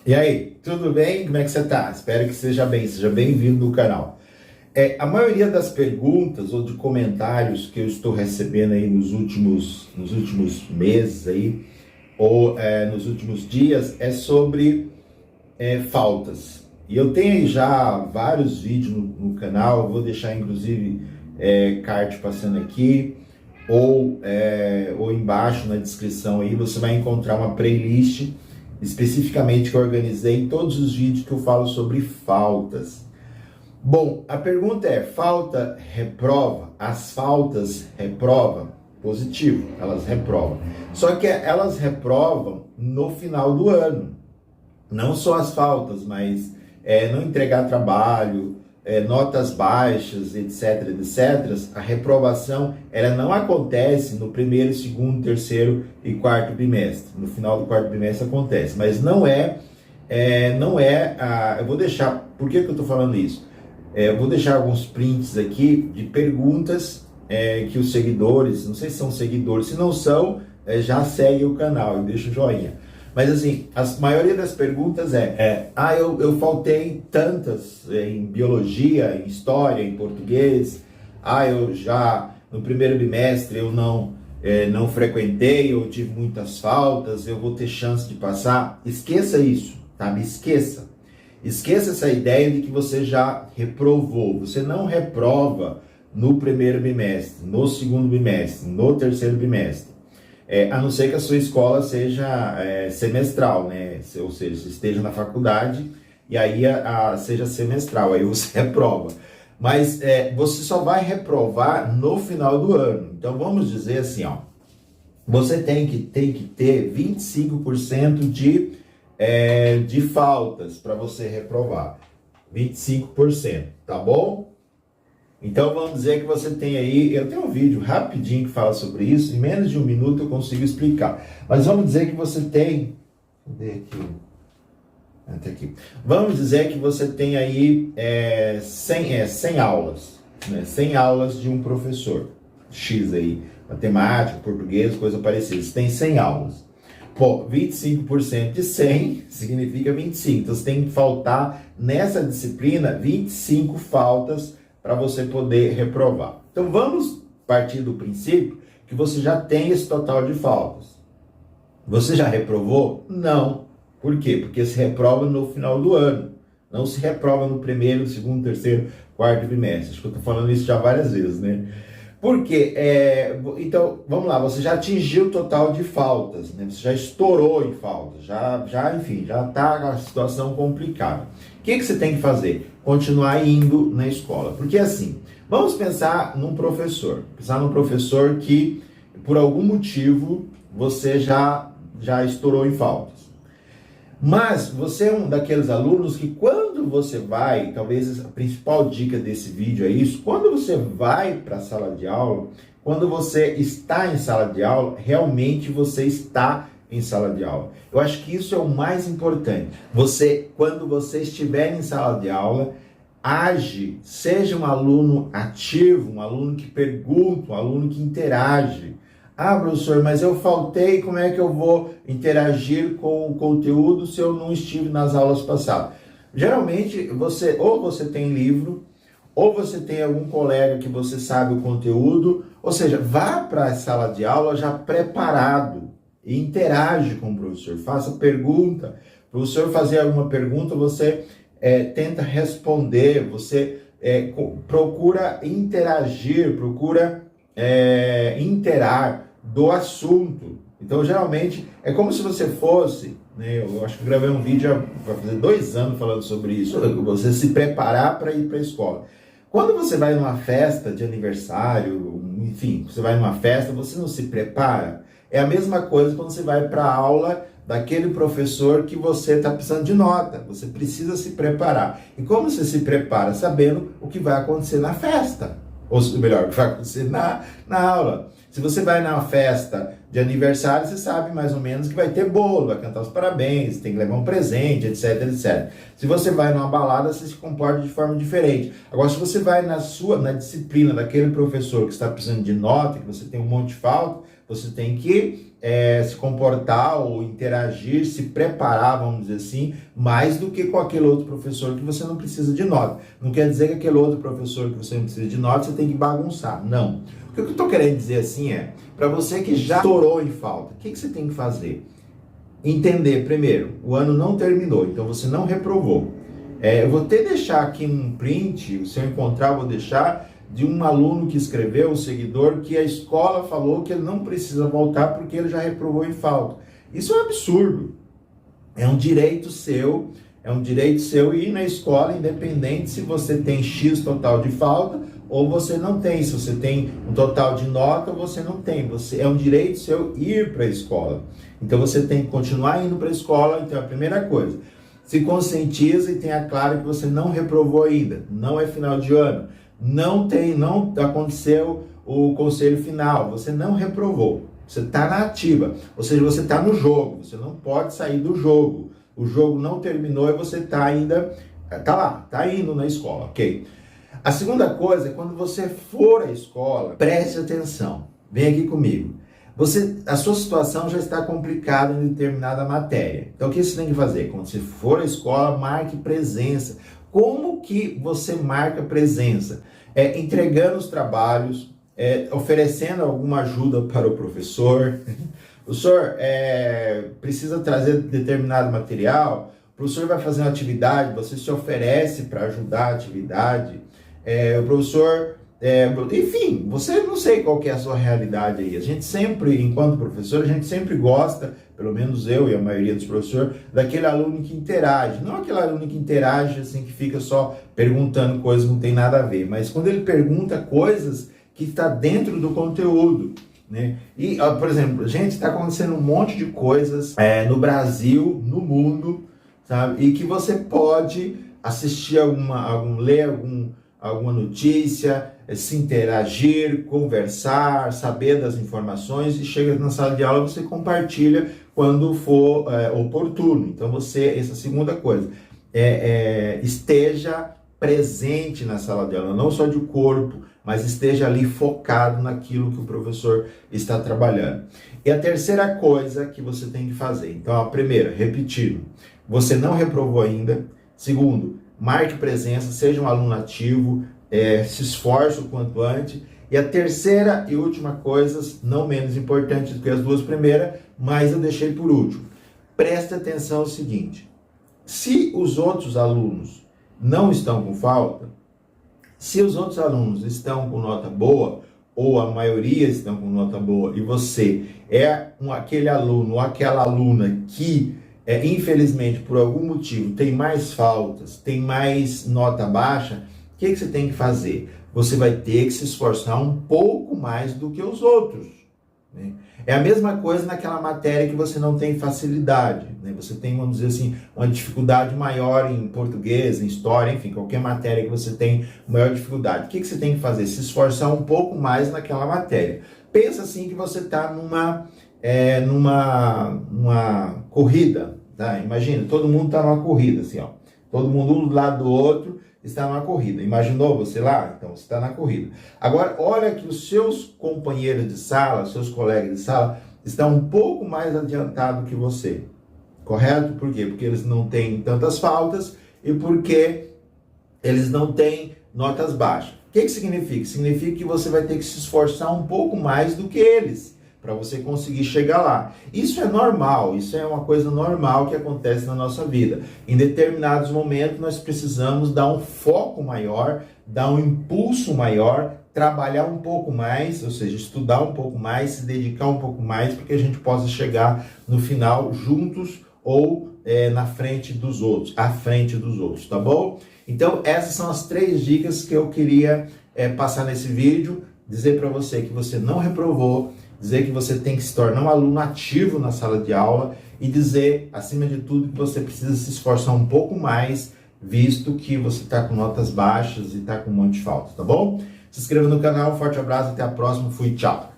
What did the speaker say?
E aí, tudo bem? Como é que você tá? Espero que seja bem-vindo no canal. A maioria das perguntas ou de comentários que eu estou recebendo aí nos últimos meses aí, ou nos últimos dias, é sobre faltas. E eu tenho aí já vários vídeos no canal, eu vou deixar inclusive card passando aqui, ou embaixo na descrição aí, você vai encontrar uma playlist especificamente que eu organizei todos os vídeos que eu falo sobre faltas. Bom, a pergunta é, falta reprova? As faltas reprovam? Positivo, elas reprovam. Só que elas reprovam no final do ano. Não só as faltas, mas não entregar trabalho, notas baixas, etc, etc. A reprovação, ela não acontece no primeiro, segundo, terceiro e quarto bimestre. No final do quarto bimestre acontece, mas eu vou deixar, por que eu estou falando isso? Eu vou deixar alguns prints aqui de perguntas que os seguidores, não sei se são seguidores, se não são, já segue o canal e deixa o joinha. Mas assim, a maioria das perguntas eu faltei tantas em biologia, em história, em português, eu já no primeiro bimestre eu não frequentei, eu tive muitas faltas, eu vou ter chance de passar. Esqueça isso, tá? Me esqueça. Esqueça essa ideia de que você já reprovou. Você não reprova no primeiro bimestre, no segundo bimestre, no terceiro bimestre. A não ser que a sua escola seja semestral, né? Ou seja, você esteja na faculdade e aí seja semestral, aí você reprova. Mas você só vai reprovar no final do ano. Então vamos dizer assim, ó, você tem que ter 25% de faltas para você reprovar. 25%, tá bom? Então vamos dizer que você tem aí, eu tenho um vídeo rapidinho que fala sobre isso, em menos de um minuto eu consigo explicar. Mas vamos dizer que você tem, cadê aqui? Até aqui. Vamos dizer que você tem aí 100 aulas, né? 100 aulas de um professor X aí, matemática, português, coisa parecida. Você tem 100 aulas. Pô, 25% de 100 significa 25. Então você tem que faltar nessa disciplina 25 faltas para você poder reprovar. Então vamos partir do princípio que você já tem esse total de faltas. Você já reprovou? Não. Por quê? Porque se reprova no final do ano. Não se reprova no primeiro, segundo, terceiro, quarto bimestre. Acho que eu estou falando isso já várias vezes, né? Por quê? Então, vamos lá, você já atingiu o total de faltas, né? Você já estourou em faltas, enfim, já está a situação complicada. O que você tem que fazer? Continuar indo na escola. Porque assim, vamos pensar num professor que, por algum motivo, você já estourou em faltas. Mas você é um daqueles alunos que quando você vai, talvez a principal dica desse vídeo é isso, quando você vai para a sala de aula, quando você está em sala de aula, realmente você está em sala de aula. Eu acho que isso é o mais importante. Quando você estiver em sala de aula, age, seja um aluno ativo, um aluno que pergunta, um aluno que interage. Professor, mas eu faltei, como é que eu vou interagir com o conteúdo se eu não estive nas aulas passadas? Geralmente, ou você tem livro, ou você tem algum colega que você sabe o conteúdo, ou seja, vá para a sala de aula já preparado e interage com o professor, faça pergunta. O professor fazer alguma pergunta, você tenta responder, você procura interagir, procura interar do assunto. Então, geralmente, é como se você fosse, né, eu acho que eu gravei um vídeo vai fazer 2 anos falando sobre isso, você se preparar para ir para a escola. Quando você vai numa festa de aniversário, enfim, você vai numa festa, você não se prepara. É a mesma coisa quando você vai para a aula daquele professor que você está precisando de nota. Você precisa se preparar. E como você se prepara? Sabendo o que vai acontecer na festa. Ou melhor, o que vai acontecer na aula. Se você vai numa festa de aniversário, você sabe mais ou menos que vai ter bolo, vai cantar os parabéns, tem que levar um presente, etc, etc. Se você vai numa balada, você se comporta de forma diferente. Agora, se você vai na disciplina daquele professor que está precisando de nota, que você tem um monte de falta, você tem que se comportar ou interagir, se preparar, vamos dizer assim, mais do que com aquele outro professor que você não precisa de nota. Não quer dizer que aquele outro professor que você não precisa de nota, você tem que bagunçar. Não. O que eu estou querendo dizer assim para você que já estourou em falta, o que você tem que fazer? Entender, primeiro, o ano não terminou, então você não reprovou. Eu vou até deixar aqui um print, se eu encontrar, eu vou deixar, de um aluno que escreveu, um seguidor, que a escola falou que ele não precisa voltar porque ele já reprovou em falta. Isso é um absurdo. É um direito seu ir na escola, independente se você tem X total de falta ou você não tem. Se você tem um total de nota ou você não tem. É um direito seu ir para a escola. Então você tem que continuar indo para a escola. Então a primeira coisa, se conscientiza e tenha claro que você não reprovou ainda. Não é final de ano. Não aconteceu o conselho final. Você não reprovou. Você está na ativa. Ou seja, você está no jogo. Você não pode sair do jogo. O jogo não terminou e você está ainda... Está lá, está indo na escola, ok? A segunda coisa é quando você for à escola, preste atenção. Vem aqui comigo. A sua situação já está complicada em determinada matéria. Então, o que você tem que fazer? Quando você for à escola, marque presença. Como que você marca presença? Entregando os trabalhos, oferecendo alguma ajuda para o professor. O senhor precisa trazer determinado material, o professor vai fazer uma atividade, você se oferece para ajudar a atividade. O professor... enfim, você não sei qual que é a sua realidade aí. A gente sempre, enquanto professor, a gente sempre gosta, pelo menos eu e a maioria dos professores, daquele aluno que interage. Não aquele aluno que interage assim, que fica só perguntando coisas que não tem nada a ver, mas quando ele pergunta coisas que está dentro do conteúdo, né? E, por exemplo, gente, está acontecendo um monte de coisas no Brasil, no mundo, sabe? E que você pode assistir ler alguma notícia, se interagir, conversar, saber das informações e chega na sala de aula você compartilha quando for oportuno. Então essa segunda coisa, esteja presente na sala de aula, não só de corpo, mas esteja ali focado naquilo que o professor está trabalhando. E a terceira coisa que você tem que fazer, então a primeira, repetindo, você não reprovou ainda. Segundo, marque presença, seja um aluno ativo, se esforce o quanto antes. E a terceira e última coisa, não menos importante do que as duas primeiras, mas eu deixei por último. Preste atenção ao seguinte, se os outros alunos não estão com falta, se os outros alunos estão com nota boa, ou a maioria estão com nota boa, e você é aquele aluno ou aquela aluna que infelizmente, por algum motivo, tem mais faltas, tem mais nota baixa, o que você tem que fazer? Você vai ter que se esforçar um pouco mais do que os outros, né? É a mesma coisa naquela matéria que você não tem facilidade, né? Você tem, vamos dizer assim, uma dificuldade maior em português, em história, enfim, qualquer matéria que você tem maior dificuldade. O que você tem que fazer? Se esforçar um pouco mais naquela matéria. Pensa assim que você está numa corrida, tá? Imagina, todo mundo está numa corrida, assim, ó. Todo mundo um do lado do outro está numa corrida. Imaginou você lá? Então, você está na corrida. Agora, olha que os seus companheiros de sala, seus colegas de sala, estão um pouco mais adiantados que você. Correto? Por quê? Porque eles não têm tantas faltas e porque eles não têm notas baixas. O que significa? Significa que você vai ter que se esforçar um pouco mais do que eles, para você conseguir chegar lá. Isso é normal, isso é uma coisa normal que acontece na nossa vida. Em determinados momentos nós precisamos dar um foco maior, dar um impulso maior, trabalhar um pouco mais, ou seja, estudar um pouco mais, se dedicar um pouco mais, para que a gente possa chegar no final juntos ou na frente dos outros, à frente dos outros, tá bom? Então essas são as 3 dicas que eu queria passar nesse vídeo, dizer para você que você não reprovou, dizer que você tem que se tornar um aluno ativo na sala de aula e dizer, acima de tudo, que você precisa se esforçar um pouco mais, visto que você está com notas baixas e está com um monte de faltas, tá bom? Se inscreva no canal, um forte abraço, até a próxima, fui, tchau!